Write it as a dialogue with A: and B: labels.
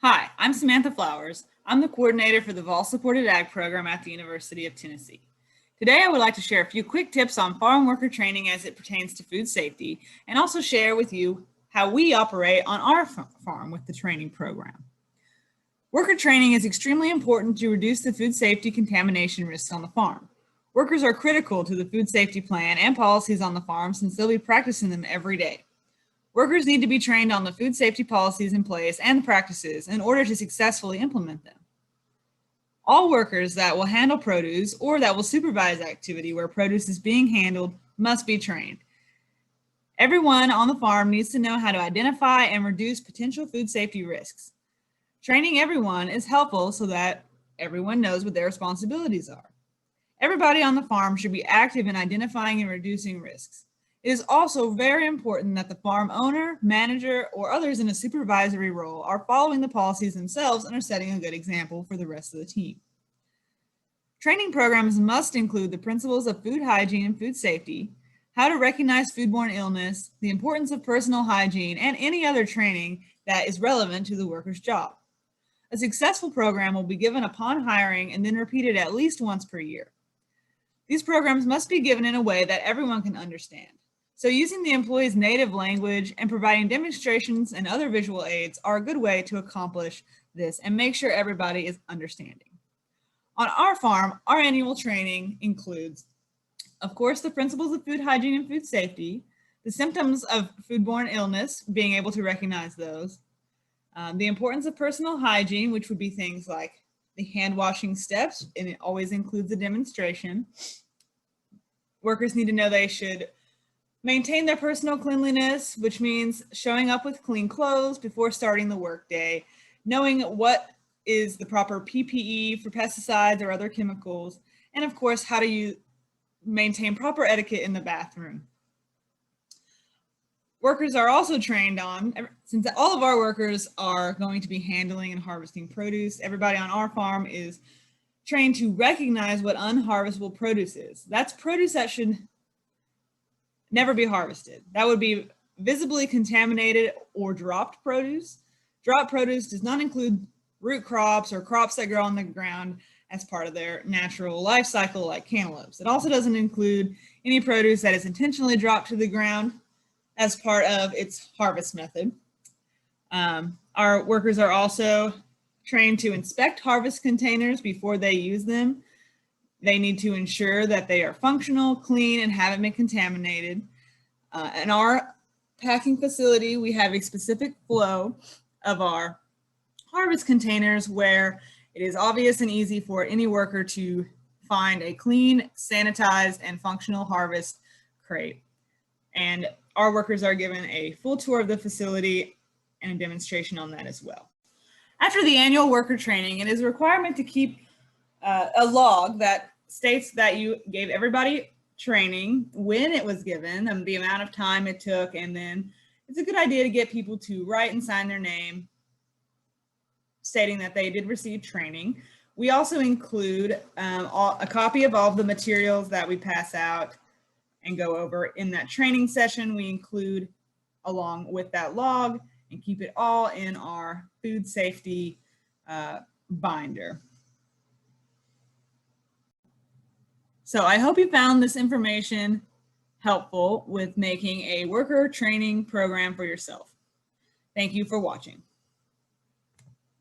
A: Hi, I'm Samantha Flowers. I'm the coordinator for the Vol Supported Ag program at the University of Tennessee. Today, I would like to share a few quick tips on farm worker training as it pertains to food safety, and also share with you how we operate on our farm with the training program. Worker training is extremely important to reduce the food safety contamination risks on the farm. Workers are critical to the food safety plan and policies on the farm since they'll be practicing them every day. Workers need to be trained on the food safety policies in place and the practices in order to successfully implement them. All workers that will handle produce or that will supervise activity where produce is being handled must be trained. Everyone on the farm needs to know how to identify and reduce potential food safety risks. Training everyone is helpful so that everyone knows what their responsibilities are. Everybody on the farm should be active in identifying and reducing risks. It is also very important that the farm owner, manager, or others in a supervisory role are following the policies themselves and are setting a good example for the rest of the team. Training programs must include the principles of food hygiene and food safety, how to recognize foodborne illness, the importance of personal hygiene, and any other training that is relevant to the worker's job. A successful program will be given upon hiring and then repeated at least once per year. These programs must be given in a way that everyone can understand. So using the employee's native language and providing demonstrations and other visual aids are a good way to accomplish this and make sure everybody is understanding. On our farm, our annual training includes, of course, the principles of food hygiene and food safety, the symptoms of foodborne illness, being able to recognize those, the importance of personal hygiene, which would be things like the hand washing steps, and it always includes a demonstration. Workers need to know they should maintain their personal cleanliness, which means showing up with clean clothes before starting the workday, knowing what is the proper PPE for pesticides or other chemicals, and of course, how to maintain proper etiquette in the bathroom. Workers are also trained on, since all of our workers are going to be handling and harvesting produce, everybody on our farm is trained to recognize what unharvestable produce is. That's produce that should never be harvested. That would be visibly contaminated or dropped produce. Dropped produce does not include root crops or crops that grow on the ground as part of their natural life cycle, like cantaloupes. It also doesn't include any produce that is intentionally dropped to the ground as part of its harvest method. Our workers are also trained to inspect harvest containers before they use them. They need to ensure that they are functional, clean, and haven't been contaminated. In our packing facility, we have a specific flow of our harvest containers where it is obvious and easy for any worker to find a clean, sanitized, and functional harvest crate. And our workers are given a full tour of the facility and a demonstration on that as well. After the annual worker training, it is a requirement to keep a log that states that you gave everybody training, when it was given, and the amount of time it took, and then it's a good idea to get people to write and sign their name stating that they did receive training. We also include a copy of all of the materials that we pass out and go over in that training session. We include along with that log and keep it all in our food safety binder. So I hope you found this information helpful with making a worker training program for yourself. Thank you for watching.